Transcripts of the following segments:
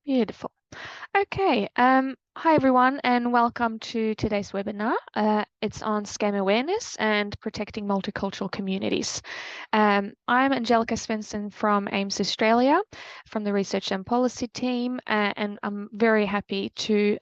Beautiful. Okay. Hi everyone, and welcome to today's webinar. It's on scam awareness and protecting multicultural communities. I'm Angelica Svensson from AIMS Australia, from the Research and Policy team, and I'm very happy to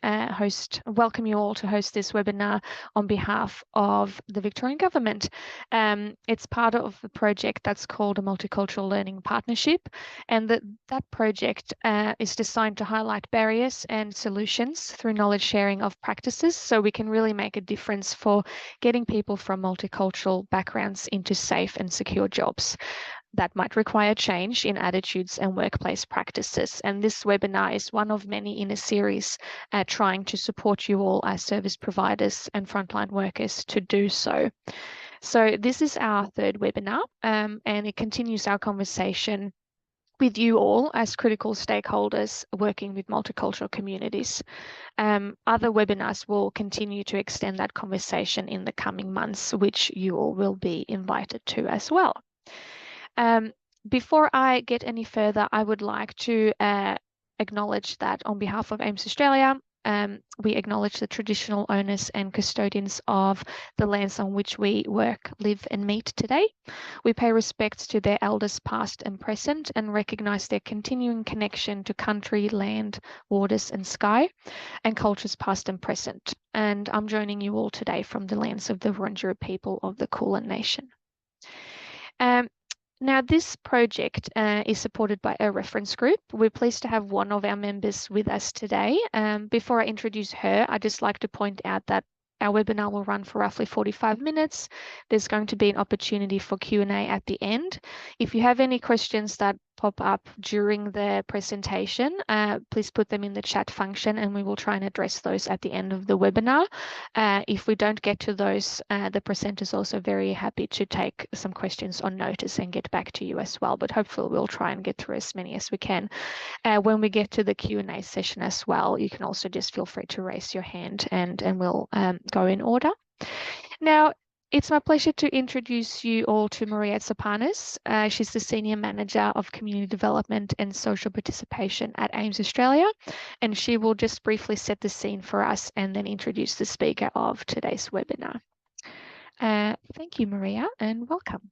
welcome you all to host this webinar on behalf of the Victorian Government. It's part of a project that's called a Multicultural Learning Partnership, and that project is designed to highlight barriers and solutions through knowledge sharing of practices, so we can really make a difference for getting people from multicultural backgrounds into safe and secure jobs that might require change in attitudes and workplace practices. And this webinar is one of many in a series trying to support you all as service providers and frontline workers to do so. So this is our third webinar, and it continues our conversation with you all as critical stakeholders working with multicultural communities. Other webinars will continue to extend that conversation in the coming months, which you all will be invited to as well. Before I get any further, I would like to acknowledge that on behalf of AIMS Australia, we acknowledge the traditional owners and custodians of the lands on which we work, live and meet today. We pay respects to their elders past and present and recognise their continuing connection to country, land, waters and sky and cultures past and present. And I'm joining you all today from the lands of the Wurundjeri people of the Kulin Nation. Now, this project is supported by a reference group. We're pleased to have one of our members with us today. Before I introduce her, I'd just like to point out that our webinar will run for roughly 45 minutes. There's going to be an opportunity for Q&A at the end. If you have any questions that pop up during the presentation, please put them in the chat function and we will try and address those at the end of the webinar. If we don't get to those, the presenter is also very happy to take some questions on notice and get back to you as well, but hopefully we'll try and get through as many as we can. When we get to the Q&A session as well, you can also just feel free to raise your hand and we'll go in order. Now, it's my pleasure to introduce you all to Maria Tsapanis. She's the Senior Manager of Community Development and Social Participation at AIMS Australia, and she will just briefly set the scene for us and then introduce the speaker of today's webinar. Thank you, Maria, and welcome.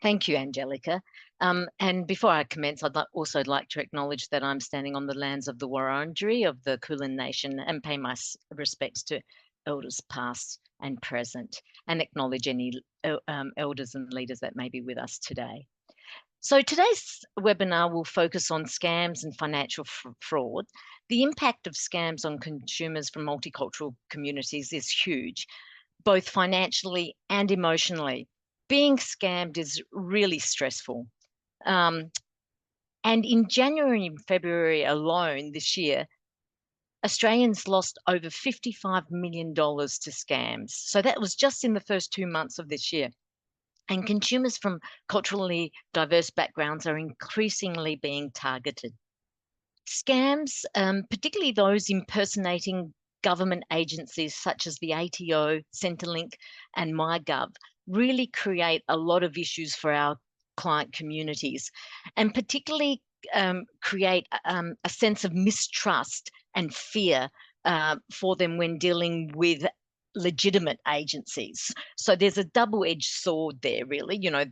Thank you, Angelica. And before I commence, I'd also like to acknowledge that I'm standing on the lands of the Wurundjeri of the Kulin Nation and pay my respects to elders past and present and acknowledge any elders and leaders that may be with us today. So today's webinar will focus on scams and financial fraud. The impact of scams on consumers from multicultural communities is huge, both financially and emotionally. Being scammed is really stressful. And in January and February alone this year, Australians lost over $55 million to scams. So that was just in the first 2 months of this year. And consumers from culturally diverse backgrounds are increasingly being targeted. Scams, particularly those impersonating government agencies such as the ATO, Centrelink and MyGov, really create a lot of issues for our client communities and particularly create a sense of mistrust and fear for them when dealing with legitimate agencies. So there's a double-edged sword there, really, you know,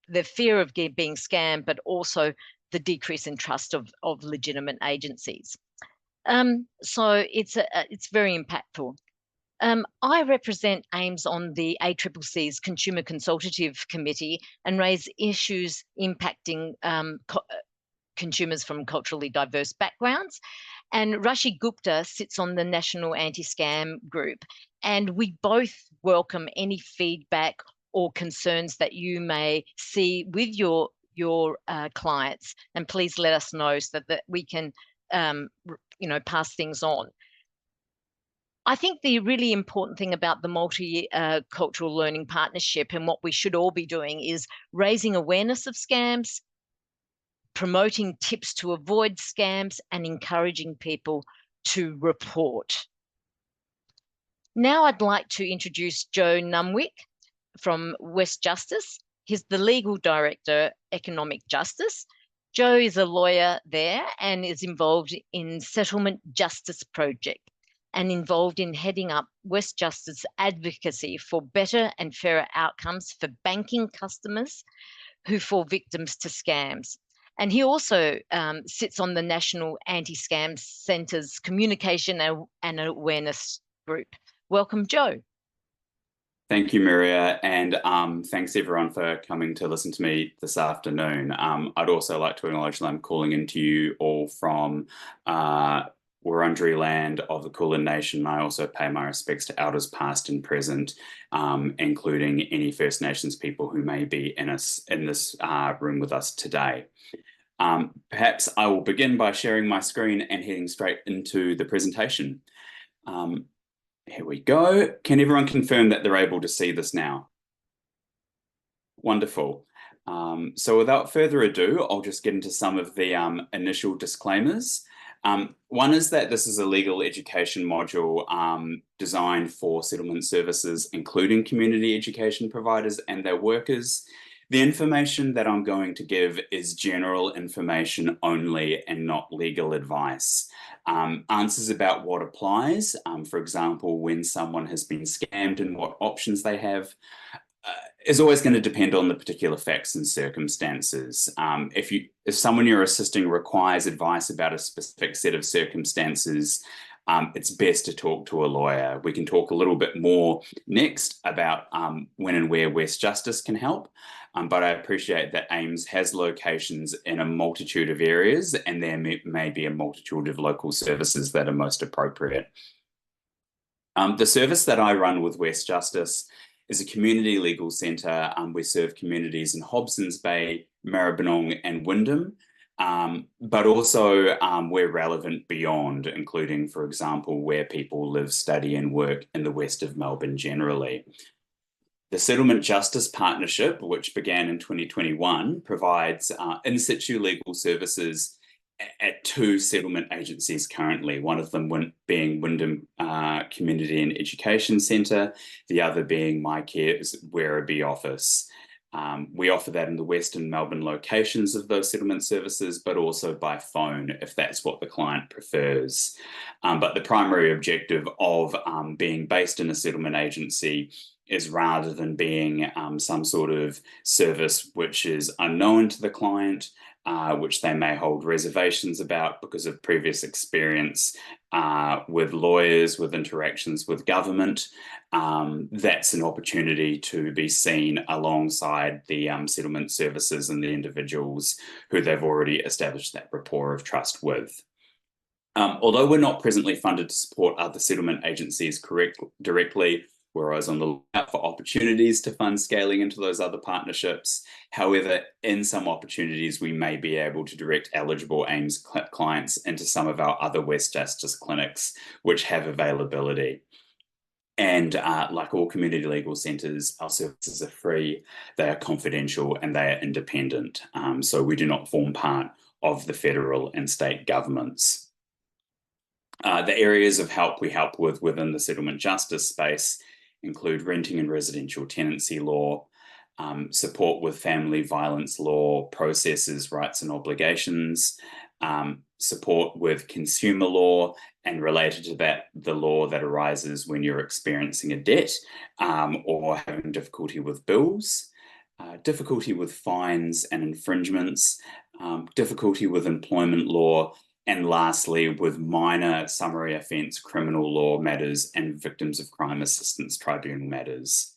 the fear of being scammed, but also the decrease in trust of legitimate agencies. So it's very impactful. I represent AIMS on the ACCC's Consumer Consultative Committee and raise issues impacting consumers from culturally diverse backgrounds. And Rashi Gupta sits on the National Anti-Scam Group. And we both welcome any feedback or concerns that you may see with your clients. And please let us know so that we can, pass things on. I think the really important thing about the Multicultural Learning Partnership and what we should all be doing is raising awareness of scams, promoting tips to avoid scams, and encouraging people to report. Now I'd like to introduce Joe Numwick from West Justice. He's the Legal Director, Economic Justice. Joe is a lawyer there and is involved in Settlement Justice Project and involved in heading up West Justice advocacy for better and fairer outcomes for banking customers who fall victims to scams. And he also sits on the National Anti-Scam Centre's Communication and Awareness Group. Welcome, Joe. Thank you, Maria, and thanks everyone for coming to listen to me this afternoon. I'd also like to acknowledge that I'm calling into you all from Wurundjeri land of the Kulin Nation. I also pay my respects to elders past and present, including any First Nations people who may be in this room with us today. Perhaps I will begin by sharing my screen and heading straight into the presentation. Here we go. Can everyone confirm that they're able to see this now? Wonderful. So without further ado, I'll just get into some of the initial disclaimers. One is that this is a legal education module designed for settlement services, including community education providers and their workers. The information that I'm going to give is general information only and not legal advice. Answers about what applies, for example, when someone has been scammed and what options they have, is always going to depend on the particular facts and circumstances. If someone you're assisting requires advice about a specific set of circumstances, it's best to talk to a lawyer. We can talk a little bit more next about when and where West Justice can help, but I appreciate that AIMS has locations in a multitude of areas, and there may be a multitude of local services that are most appropriate. The service that I run with West Justice is a community legal centre. We serve communities in Hobsons Bay, Maribyrnong and Wyndham, but also we're relevant beyond, including, for example, where people live, study and work in the west of Melbourne generally. The Settlement Justice Partnership, which began in 2021, provides in situ legal services at 2 settlement agencies currently, one of them being Wyndham Community and Education Centre, the other being My Care's Werribee office. We offer that in the Western Melbourne locations of those settlement services, but also by phone if that's what the client prefers. But the primary objective of being based in a settlement agency is, rather than being some sort of service which is unknown to the client, which they may hold reservations about because of previous experience with lawyers, with interactions with government, that's an opportunity to be seen alongside the settlement services and the individuals who they've already established that rapport of trust with. Although we're not presently funded to support other settlement agencies directly, we're always on the lookout for opportunities to fund scaling into those other partnerships. However, in some opportunities, we may be able to direct eligible AIMS clients into some of our other West Justice clinics, which have availability. And like all community legal centres, our services are free, they are confidential and they are independent. So we do not form part of the federal and state governments. The areas of help we help with within the settlement justice space include renting and residential tenancy law, support with family violence law, processes, rights and obligations, support with consumer law, and related to that, the law that arises when you're experiencing a debt or having difficulty with bills, difficulty with fines and infringements, difficulty with employment law, and lastly, with minor summary offence criminal law matters and victims of crime assistance tribunal matters.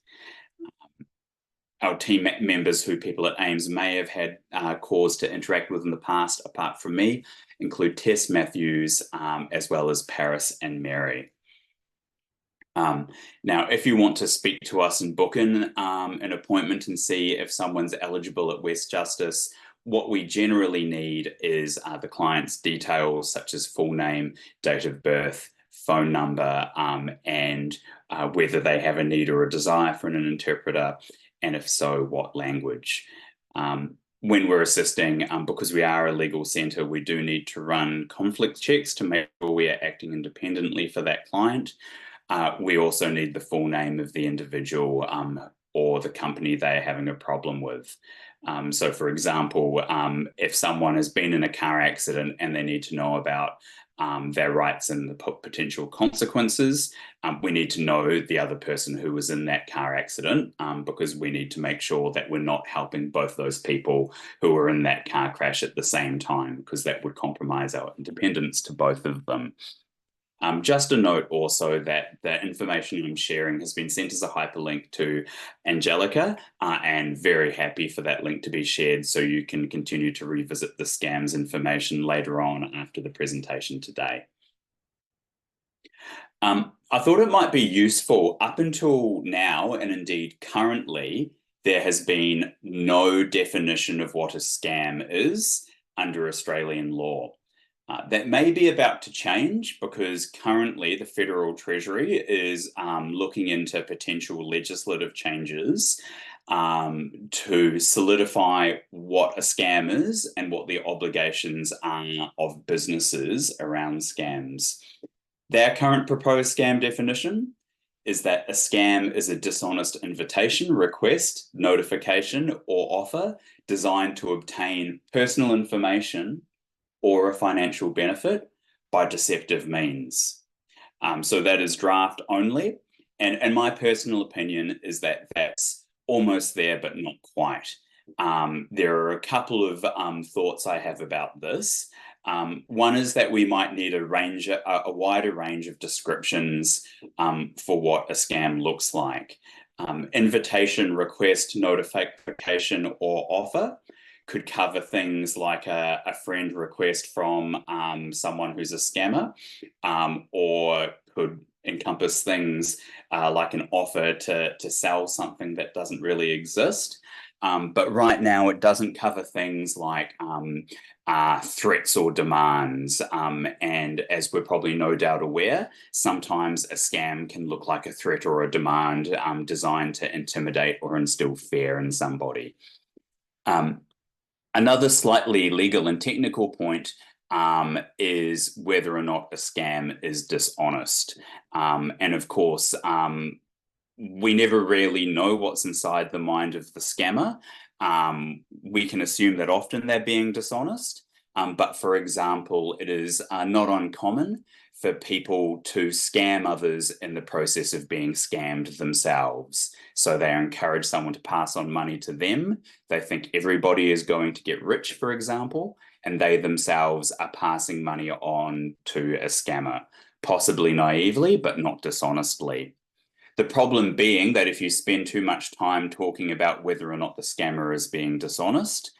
Our team members who people at AIMS may have had cause to interact with in the past, apart from me, include Tess Matthews, as well as Paris and Mary. Now, if you want to speak to us and book in an appointment and see if someone's eligible at West Justice, what we generally need is the client's details, such as full name, date of birth, phone number, and whether they have a need or a desire for an interpreter, and if so, what language. When we're assisting, because we are a legal centre, we do need to run conflict checks to make sure we are acting independently for that client. We also need the full name of the individual or the company they're having a problem with. So for example, if someone has been in a car accident and they need to know about their rights and the potential consequences, we need to know the other person who was in that car accident, because we need to make sure that we're not helping both those people who were in that car crash at the same time, because that would compromise our independence to both of them. Just a note also that the information I'm sharing has been sent as a hyperlink to Angelica, and very happy for that link to be shared so you can continue to revisit the scams information later on after the presentation today. I thought it might be useful. Up until now, and indeed currently, there has been no definition of what a scam is under Australian law. That may be about to change, because currently the Federal Treasury is looking into potential legislative changes to solidify what a scam is and what the obligations are of businesses around scams. Their current proposed scam definition is that a scam is a dishonest invitation, request, notification, or offer designed to obtain personal information or a financial benefit by deceptive means. So that is draft only. And my personal opinion is that that's almost there, but not quite. There are a couple of thoughts I have about this. One is that we might need a wider range of descriptions for what a scam looks like. Invitation, request, notification, or offer could cover things like a friend request from someone who's a scammer, or could encompass things like an offer to sell something that doesn't really exist. But right now it doesn't cover things like threats or demands. And as we're probably no doubt aware, sometimes a scam can look like a threat or a demand designed to intimidate or instill fear in somebody. Another slightly legal and technical point is whether or not a scam is dishonest. And of course, we never really know what's inside the mind of the scammer. We can assume that often they're being dishonest. But for example, it is not uncommon for people to scam others in the process of being scammed themselves. So they encourage someone to pass on money to them. They think everybody is going to get rich, for example, and they themselves are passing money on to a scammer, possibly naively, but not dishonestly. The problem being that if you spend too much time talking about whether or not the scammer is being dishonest,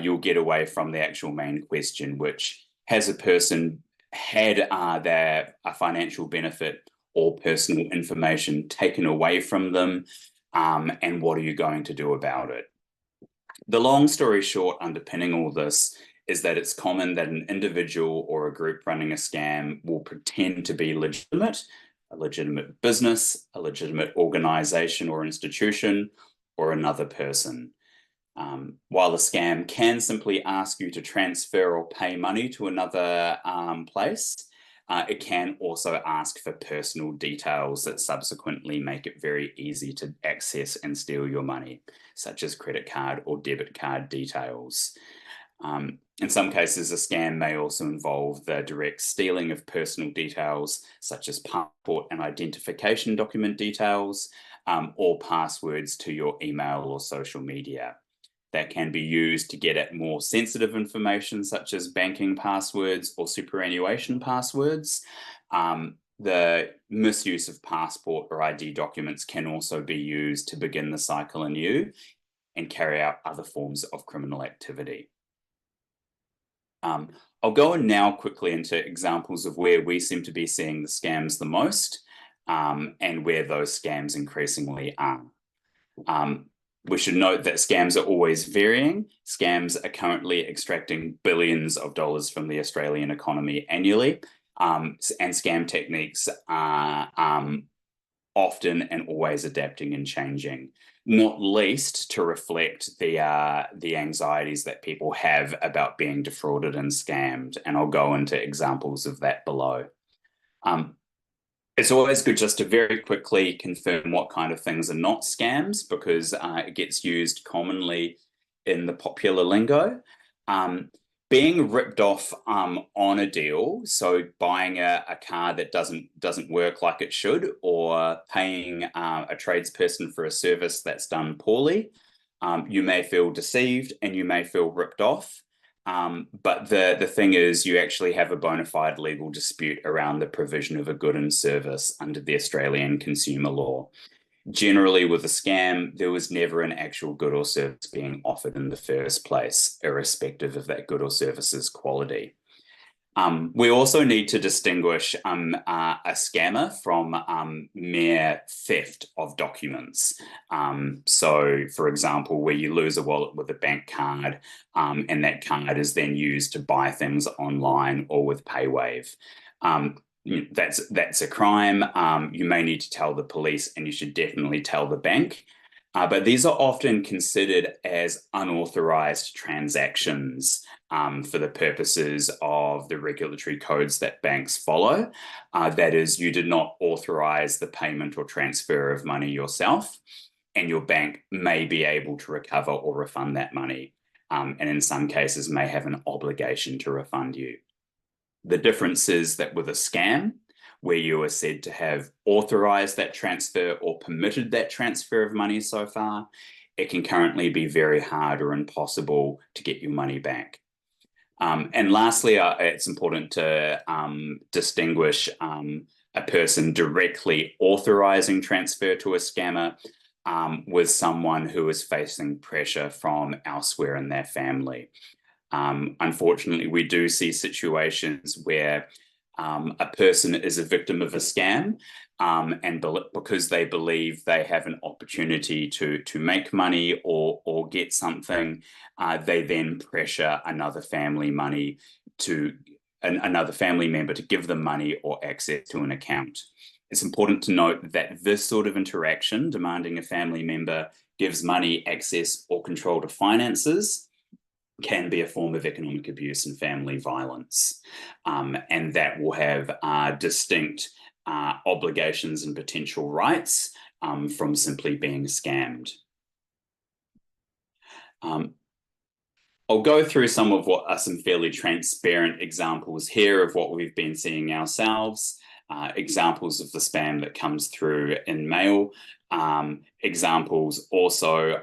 you'll get away from the actual main question, which has a person had their financial benefit or personal information taken away from them, and what are you going to do about it? The long story short underpinning all this is that it's common that an individual or a group running a scam will pretend to be legitimate, a legitimate business, a legitimate organization or institution, or another person. While a scam can simply ask you to transfer or pay money to another place, it can also ask for personal details that subsequently make it very easy to access and steal your money, such as credit card or debit card details. In some cases, a scam may also involve the direct stealing of personal details, such as passport and identification document details, or passwords to your email or social media. That can be used to get at more sensitive information, such as banking passwords or superannuation passwords. The misuse of passport or ID documents can also be used to begin the cycle anew and carry out other forms of criminal activity. I'll go in now quickly into examples of where we seem to be seeing the scams the most, and where those scams increasingly are. We should note that scams are always varying. Scams are currently extracting billions of dollars from the Australian economy annually, and scam techniques are often and always adapting and changing, not least to reflect the anxieties that people have about being defrauded and scammed. And I'll go into examples of that below. It's always good just to very quickly confirm what kind of things are not scams, because it gets used commonly in the popular lingo. Um, Being ripped off on a deal, so buying a car that doesn't work like it should, or paying a tradesperson for a service that's done poorly, you may feel deceived and you may feel ripped off. But the thing is, you actually have a bona fide legal dispute around the provision of a good and service under the Australian consumer law. Generally, with a scam, there was never an actual good or service being offered in the first place, irrespective of that good or service's quality. We also need to distinguish a scammer from mere theft of documents. So, for example, where you lose a wallet with a bank card, and that card is then used to buy things online or with PayWave. That's a crime. You may need to tell the police, and you should definitely tell the bank. But these are often considered as unauthorized transactions for the purposes of the regulatory codes that banks follow. That is, you did not authorize the payment or transfer of money yourself, and your bank may be able to recover or refund that money, and in some cases may have an obligation to refund you. The difference is that with a scam, where you are said to have authorized that transfer or permitted that transfer of money so far, it can currently be very hard or impossible to get your money back. And lastly, it's important to distinguish a person directly authorizing transfer to a scammer with someone who is facing pressure from elsewhere in their family. Unfortunately, we do see situations where a person is a victim of a scam, and because they believe they have an opportunity to make money or get something, they then pressure another family member to give them money or access to an account. It's important to note that this sort of interaction, demanding a family member gives money, access, or control to finances, can be a form of economic abuse and family violence. And that will have distinct obligations and potential rights from simply being scammed. I'll go through some of what are some fairly transparent examples here of what we've been seeing ourselves. Examples of the spam that comes through in mail, examples also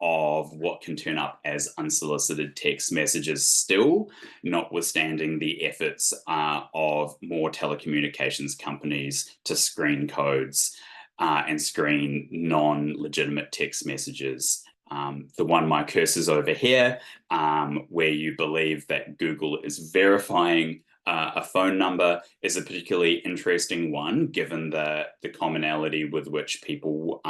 of what can turn up as unsolicited text messages still, notwithstanding the efforts of more telecommunications companies to screen codes and screen non-legitimate text messages. The one my cursor's over here, where you believe that Google is verifying a phone number, is a particularly interesting one, given the commonality with which people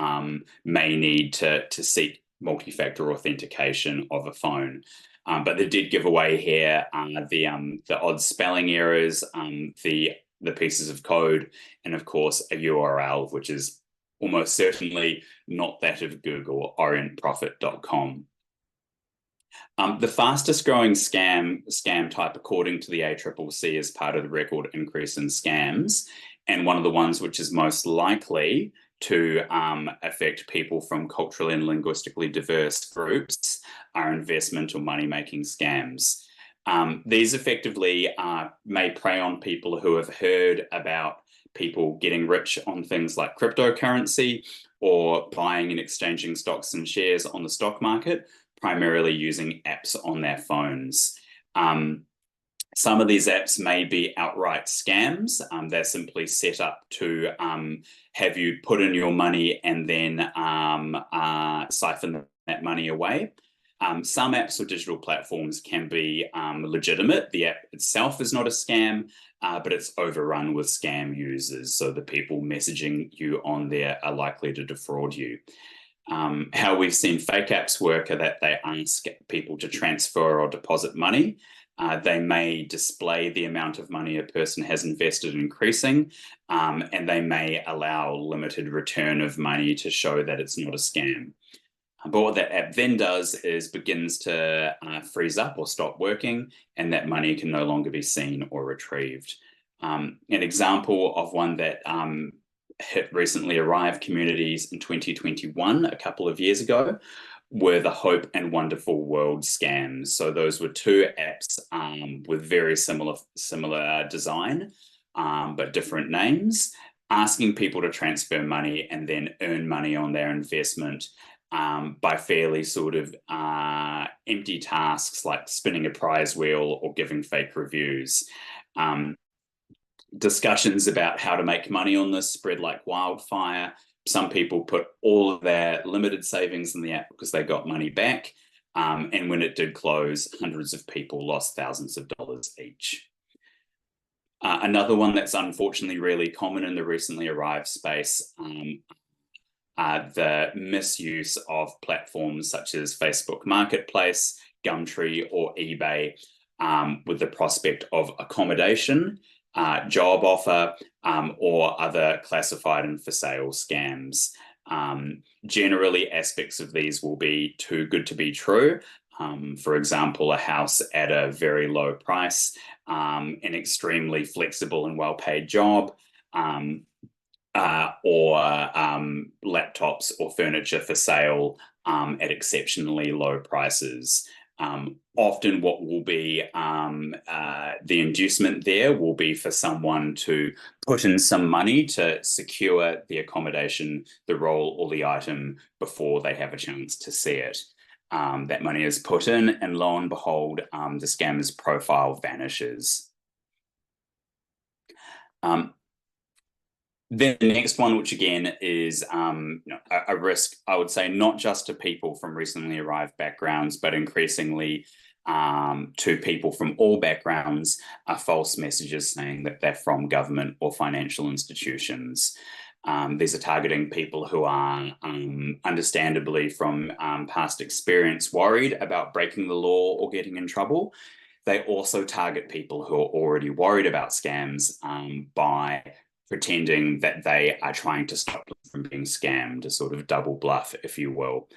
may need to seek multi-factor authentication of a phone. But they did give away here the odd spelling errors, the pieces of code, and of course a URL, which is almost certainly not that of Google, orientprofit.com. The fastest growing scam type, according to the ACCC, is part of the record increase in scams, and one of the ones which is most likely to affect people from culturally and linguistically diverse groups are investment or money-making scams. These effectively may prey on people who have heard about people getting rich on things like cryptocurrency or buying and exchanging stocks and shares on the stock market, primarily using apps on their phones. Some of these apps may be outright scams. They're simply set up to have you put in your money and then siphon that money away. Some apps or digital platforms can be legitimate. The app itself is not a scam, but it's overrun with scam users. So the people messaging you on there are likely to defraud you. How we've seen fake apps work are that they ask people to transfer or deposit money. They may display the amount of money a person has invested increasing, and they may allow limited return of money to show that it's not a scam. But what that app then does is begins to freeze up or stop working, and that money can no longer be seen or retrieved. An example of one that hit recently arrived communities in 2021, a couple of years ago, were the Hope and Wonderful World scams. So those were two apps with very similar design, but different names, asking people to transfer money and then earn money on their investment by fairly sort of empty tasks like spinning a prize wheel or giving fake reviews. Discussions about how to make money on this spread like wildfire. Some people put all of their limited savings in the app because they got money back. And when it did close, hundreds of people lost thousands of dollars each. Another one that's unfortunately really common in the recently arrived space, the misuse of platforms such as Facebook Marketplace, Gumtree, or eBay with the prospect of accommodation, job offer, or other classified and for sale scams. Generally, aspects of these will be too good to be true. For example, a house at a very low price, an extremely flexible and well-paid job, or laptops or furniture for sale at exceptionally low prices. Often what will be the inducement there will be for someone to put in some money to secure the accommodation, the role, or the item before they have a chance to see it. That money is put in, and lo and behold, the scammer's profile vanishes. Then the next one, which again is a risk, I would say, not just to people from recently arrived backgrounds, but increasingly to people from all backgrounds, are false messages saying that they're from government or financial institutions. These are targeting people who are understandably from past experience worried about breaking the law or getting in trouble. They also target people who are already worried about scams by pretending that they are trying to stop them from being scammed, a sort of double bluff, if you will.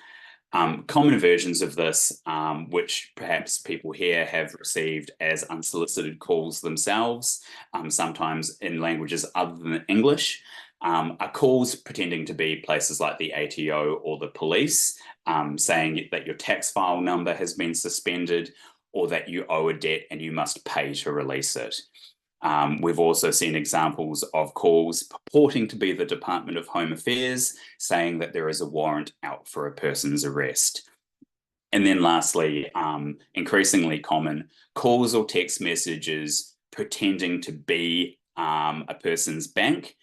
Common versions of this, which perhaps people here have received as unsolicited calls themselves, sometimes in languages other than English, are calls pretending to be places like the ATO or the police, saying that your tax file number has been suspended or that you owe a debt and you must pay to release it. We've also seen examples of calls purporting to be the Department of Home Affairs saying that there is a warrant out for a person's arrest. And then lastly, increasingly common, calls or text messages pretending to be a person's bank.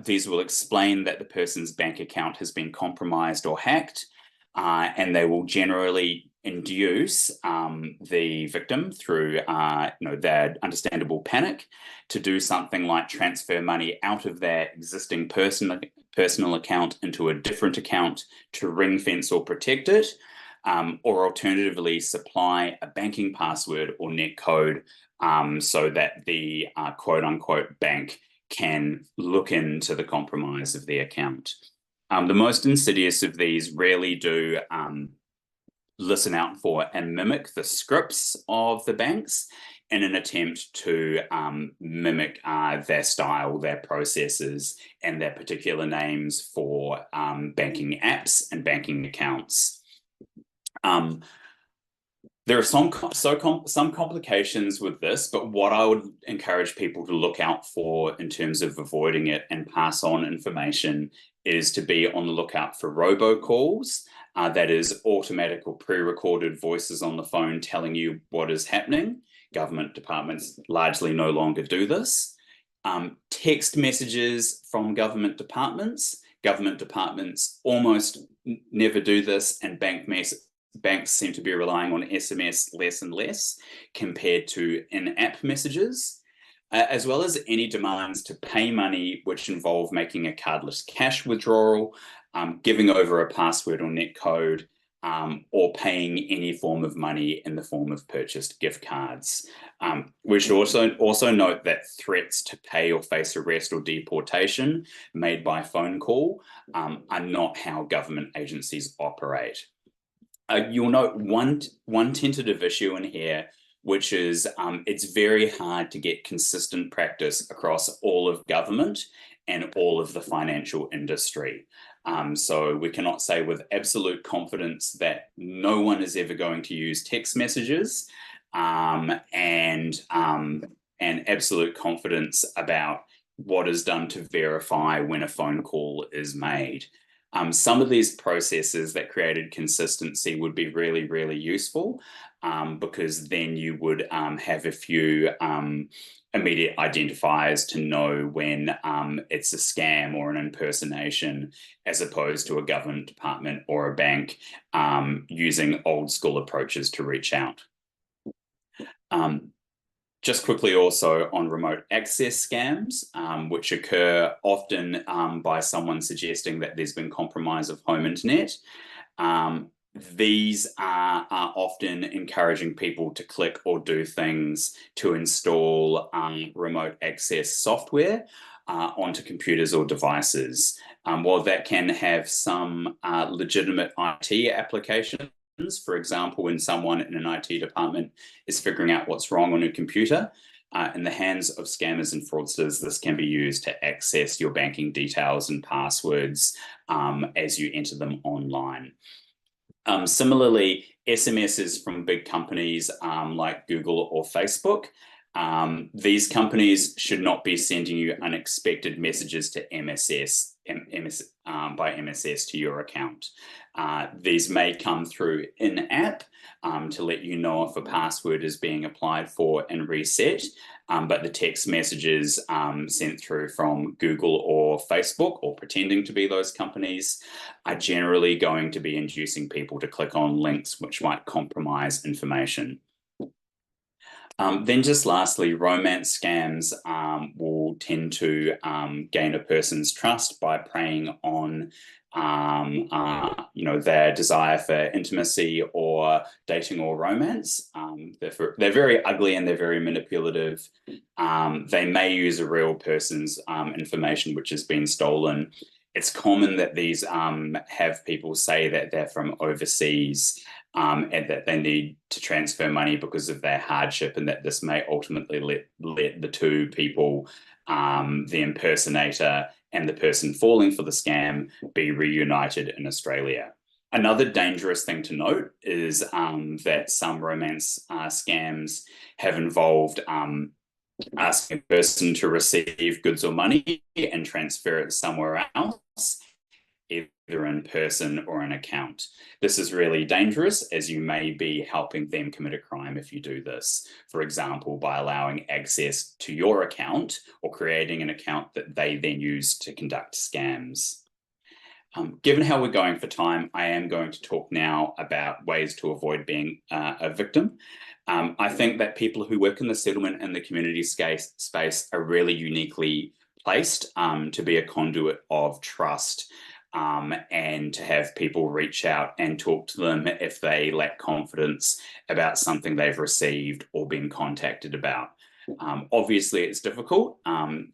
These will explain that the person's bank account has been compromised or hacked, and they will generally induce the victim through their understandable panic to do something like transfer money out of their existing personal account into a different account to ring fence or protect it, or alternatively supply a banking password or net code so that the quote unquote bank can look into the compromise of the account. The most insidious of these rarely do listen out for and mimic the scripts of the banks in an attempt to mimic their style, their processes, and their particular names for banking apps and banking accounts. There are some complications with this, but what I would encourage people to look out for in terms of avoiding it and pass on information is to be on the lookout for robocalls. That is automatic or pre-recorded voices on the phone telling you what is happening. Government departments largely no longer do this. Text messages from government departments. Government departments almost never do this, and banks seem to be relying on SMS less and less compared to in-app messages, as well as any demands to pay money which involve making a cardless cash withdrawal, giving over a password or net code, or paying any form of money in the form of purchased gift cards. We should also note that threats to pay or face arrest or deportation made by phone call are not how government agencies operate. You'll note one tentative issue in here, which is it's very hard to get consistent practice across all of government and all of the financial industry. So we cannot say with absolute confidence that no one is ever going to use text messages, and absolute confidence about what is done to verify when a phone call is made. Some of these processes that created consistency would be really, really useful, because then you would have a few immediate identifiers to know when it's a scam or an impersonation, as opposed to a government department or a bank using old school approaches to reach out. Just quickly also on remote access scams, which occur often by someone suggesting that there's been compromise of home internet. These are often encouraging people to click or do things to install remote access software onto computers or devices. While that can have some legitimate IT applications, for example, when someone in an IT department is figuring out what's wrong on a computer, in the hands of scammers and fraudsters, this can be used to access your banking details and passwords as you enter them online. Similarly, SMSs from big companies like Google or Facebook, these companies should not be sending you unexpected messages to by MSS to your account. These may come through in-app to let you know if a password is being applied for and reset, but the text messages sent through from Google or Facebook, or pretending to be those companies, are generally going to be inducing people to click on links which might compromise information. Then just lastly, romance scams will tend to gain a person's trust by preying on their desire for intimacy or dating or romance. They're very ugly and they're very manipulative. They may use a real person's information which has been stolen. It's common that these have people say that they're from overseas, and that they need to transfer money because of their hardship, and that this may ultimately let the two people, the impersonator and the person falling for the scam, be reunited in Australia. Another dangerous thing to note is that some romance scams have involved asking a person to receive goods or money and transfer it somewhere else, either in person or an account. This is really dangerous, as you may be helping them commit a crime if you do this. For example, by allowing access to your account or creating an account that they then use to conduct scams. Given how we're going for time, I am going to talk now about ways to avoid being a victim. I think that people who work in the settlement and the community space are really uniquely placed to be a conduit of trust, and to have people reach out and talk to them if they lack confidence about something they've received or been contacted about. Obviously, it's difficult.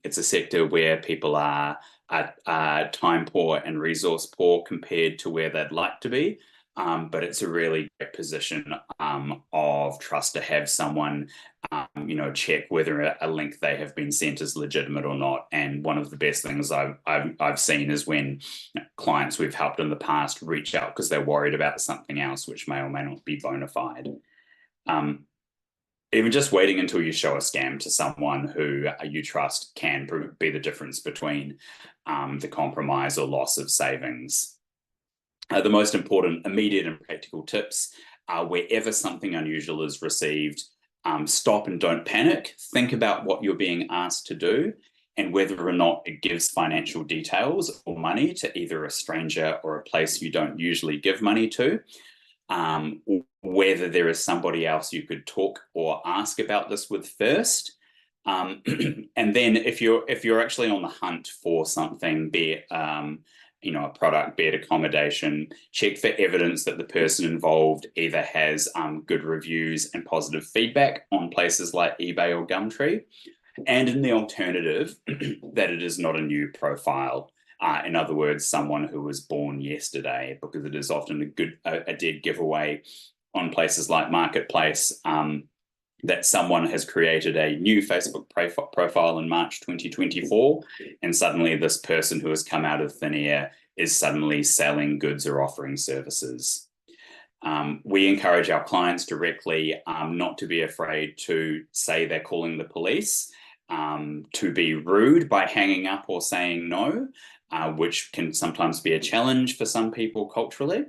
It's a sector where people are time poor and resource poor compared to where they'd like to be. But it's a really great position of trust to have someone, check whether a link they have been sent is legitimate or not. And one of the best things I've seen is when clients we've helped in the past reach out because they're worried about something else, which may or may not be bona fide. Even just waiting until you show a scam to someone who you trust can be the difference between the compromise or loss of savings. The most important immediate and practical tips are wherever something unusual is received, stop and don't panic. Think about what you're being asked to do and whether or not it gives financial details or money to either a stranger or a place you don't usually give money to. Whether there is somebody else you could talk or ask about this with first. And then if you're actually on the hunt for something, be it a product, be it accommodation, check for evidence that the person involved either has good reviews and positive feedback on places like eBay or Gumtree, and in the alternative, that it is not a new profile. In other words, someone who was born yesterday, because it is often a dead giveaway on places like Marketplace, that someone has created a new Facebook profile in March 2024, and suddenly this person who has come out of thin air is suddenly selling goods or offering services. We encourage our clients directly not to be afraid to say they're calling the police, to be rude by hanging up or saying no, which can sometimes be a challenge for some people culturally.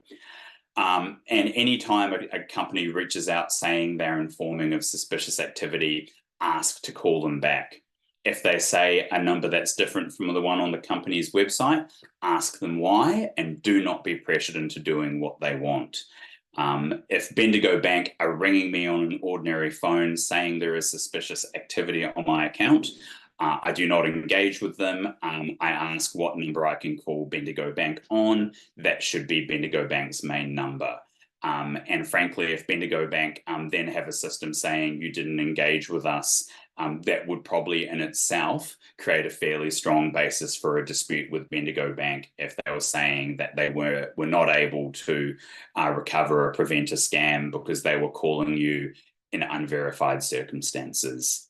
And anytime a company reaches out saying they're informing of suspicious activity, ask to call them back. If they say a number that's different from the one on the company's website, ask them why, and do not be pressured into doing what they want. If Bendigo Bank are ringing me on an ordinary phone saying there is suspicious activity on my account, I do not engage with them. I ask what number I can call Bendigo Bank on. That should be Bendigo Bank's main number. And frankly, if Bendigo Bank then have a system saying you didn't engage with us, that would probably in itself create a fairly strong basis for a dispute with Bendigo Bank if they were saying that they were not able to recover or prevent a scam because they were calling you in unverified circumstances.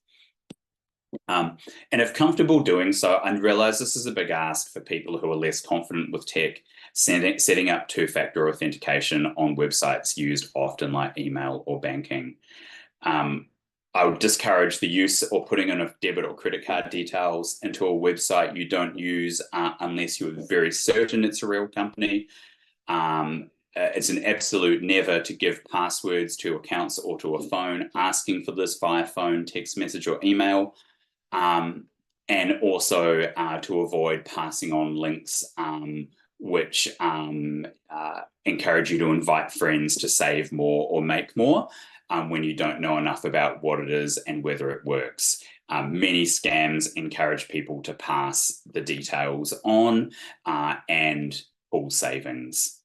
And if comfortable doing so, I realize this is a big ask for people who are less confident with tech, setting up two-factor authentication on websites used often like email or banking. I would discourage the use or putting in of debit or credit card details into a website you don't use unless you're very certain it's a real company. It's an absolute never to give passwords to accounts or to a phone, asking for this via phone, text message, or email. And also to avoid passing on links which encourage you to invite friends to save more or make more when you don't know enough about what it is and whether it works. Many scams encourage people to pass the details on and pull savings.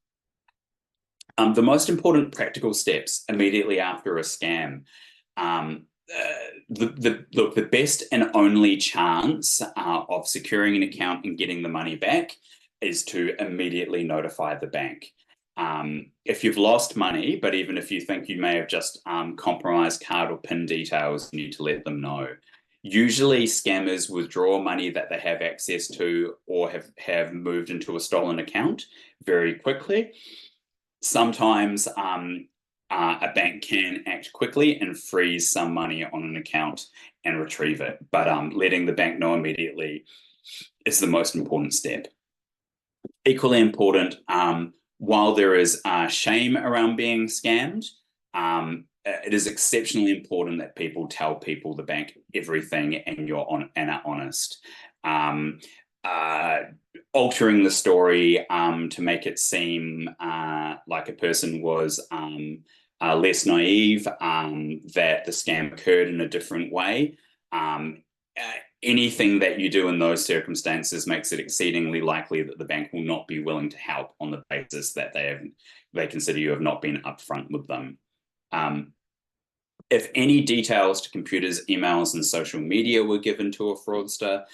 The most important practical steps immediately after a scam. The best and only chance of securing an account and getting the money back is to immediately notify the bank. If you've lost money, but even if you think you may have just compromised card or PIN details, you need to let them know. Usually scammers withdraw money that they have access to or have moved into a stolen account very quickly. Sometimes a bank can act quickly and freeze some money on an account and retrieve it. But letting the bank know immediately is the most important step. Equally important, while there is shame around being scammed, it is exceptionally important that people tell the bank everything and are honest. Altering the story to make it seem like a person was less naive, that the scam occurred in a different way. Anything that you do in those circumstances makes it exceedingly likely that the bank will not be willing to help on the basis that they consider you have not been upfront with them. If any details to computers, emails, and social media were given to a fraudster,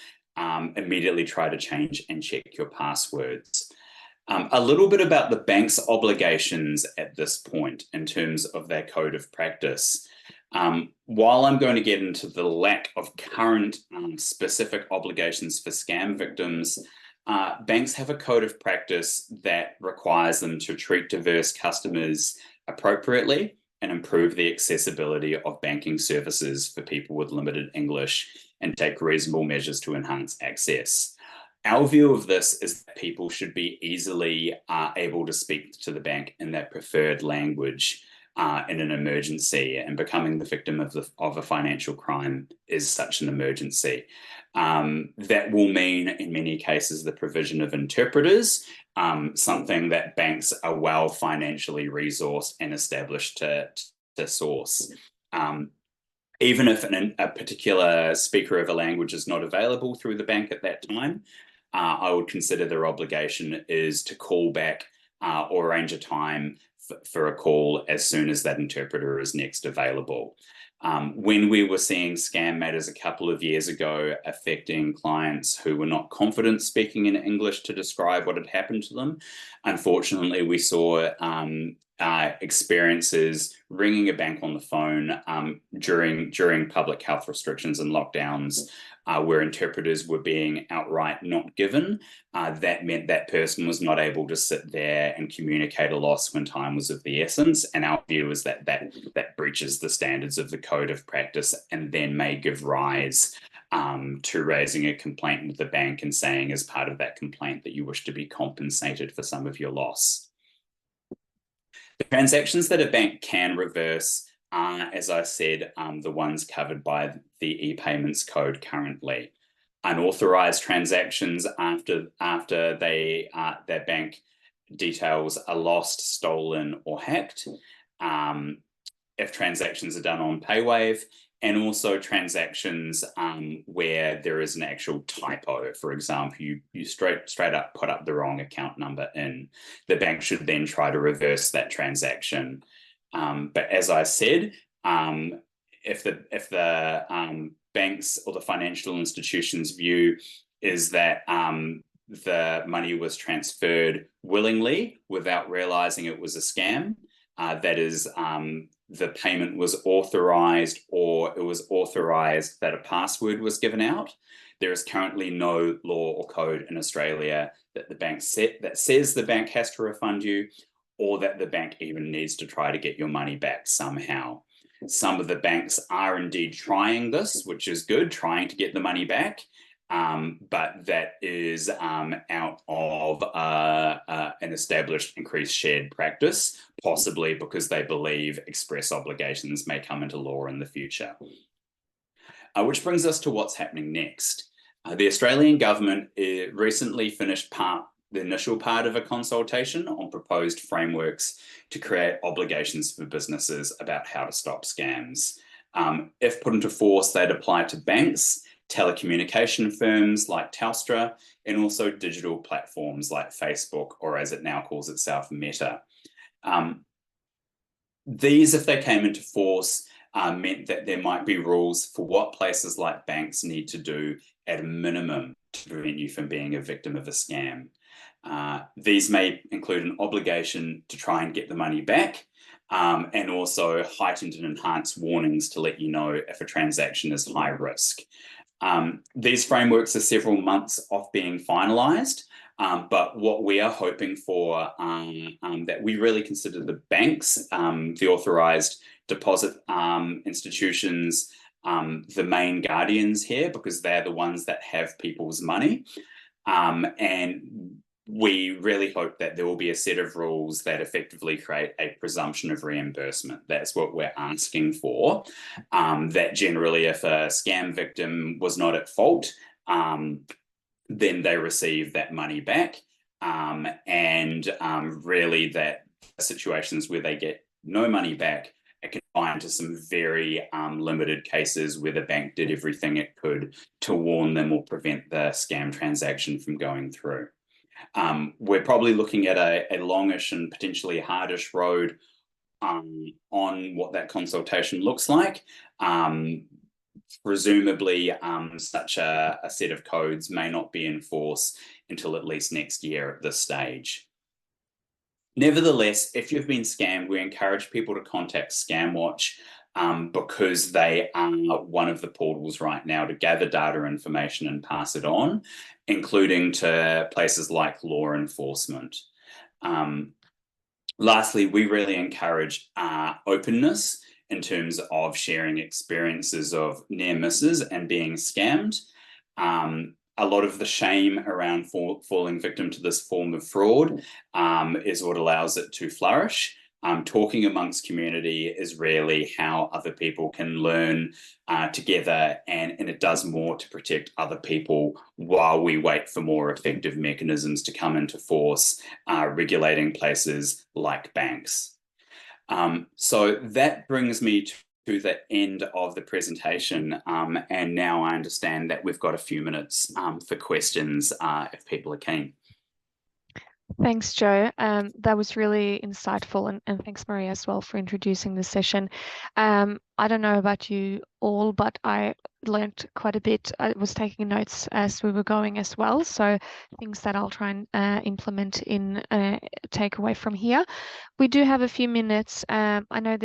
immediately try to change and check your passwords. A little bit about the bank's obligations at this point in terms of their code of practice. While I'm going to get into the lack of current specific obligations for scam victims, banks have a code of practice that requires them to treat diverse customers appropriately and improve the accessibility of banking services for people with limited English and take reasonable measures to enhance access. Our view of this is that people should be easily able to speak to the bank in their preferred language in an emergency, and becoming the victim of a financial crime is such an emergency. That will mean, in many cases, the provision of interpreters, something that banks are well financially resourced and established to source. Even if a particular speaker of a language is not available through the bank at that time, I would consider their obligation is to call back or arrange a time for a call as soon as that interpreter is next available. When we were seeing scam matters a couple of years ago affecting clients who were not confident speaking in English to describe what had happened to them, unfortunately, we saw experiences ringing a bank on the phone during public health restrictions and lockdowns, where interpreters were being outright not given. That meant that person was not able to sit there and communicate a loss when time was of the essence. And our view is that breaches the standards of the code of practice, and then may give rise to raising a complaint with the bank and saying as part of that complaint that you wish to be compensated for some of your loss. The transactions that a bank can reverse are, as I said, the ones covered by the e-payments code currently. Unauthorized transactions after their bank details are lost, stolen, or hacked. If transactions are done on PayWave, and also transactions where there is an actual typo. For example, you straight up put up the wrong account number in. The bank should then try to reverse that transaction. But as I said, if the banks or the financial institution's view is that the money was transferred willingly without realizing it was a scam, that is, the payment was authorized, or it was authorized that a password was given out. There is currently no law or code in Australia that the bank that says the bank has to refund you, or that the bank even needs to try to get your money back somehow. Some of the banks are indeed trying this, which is good, trying to get the money back. But that is out of an established increased shared practice, possibly because they believe express obligations may come into law in the future. Which brings us to what's happening next. The Australian government recently finished the initial part of a consultation on proposed frameworks to create obligations for businesses about how to stop scams. If put into force, they'd apply to banks, telecommunication firms like Telstra, and also digital platforms like Facebook, or as it now calls itself, Meta. These, if they came into force, meant that there might be rules for what places like banks need to do at a minimum to prevent you from being a victim of a scam. These may include an obligation to try and get the money back, and also heightened and enhanced warnings to let you know if a transaction is high risk. These frameworks are several months off being finalised, but what we are hoping for, that we really consider the banks, the authorised deposit institutions, the main guardians here, because they're the ones that have people's money. And we really hope that there will be a set of rules that effectively create a presumption of reimbursement. That's what we're asking for. That generally, if a scam victim was not at fault, then they receive that money back. And really that situations where they get no money back, it can find to some very limited cases where the bank did everything it could to warn them or prevent the scam transaction from going through. We're probably looking at a longish and potentially hardish road on what that consultation looks like. Presumably, such a set of codes may not be in force until at least next year at this stage. Nevertheless, if you've been scammed, we encourage people to contact ScamWatch, because they are one of the portals right now to gather data information and pass it on, including to places like law enforcement. Lastly, we really encourage openness in terms of sharing experiences of near misses and being scammed. A lot of the shame around falling victim to this form of fraud is what allows it to flourish. Talking amongst community is really how other people can learn together, and it does more to protect other people while we wait for more effective mechanisms to come into force, regulating places like banks. So that brings me to the end of the presentation, and now I understand that we've got a few minutes for questions if people are keen. Thanks, Joe. That was really insightful, and thanks, Maria, as well, for introducing the session. I don't know about you all, but I learned quite a bit. I was taking notes as we were going as well, so things that I'll try and implement in take away from here. We do have a few minutes. I know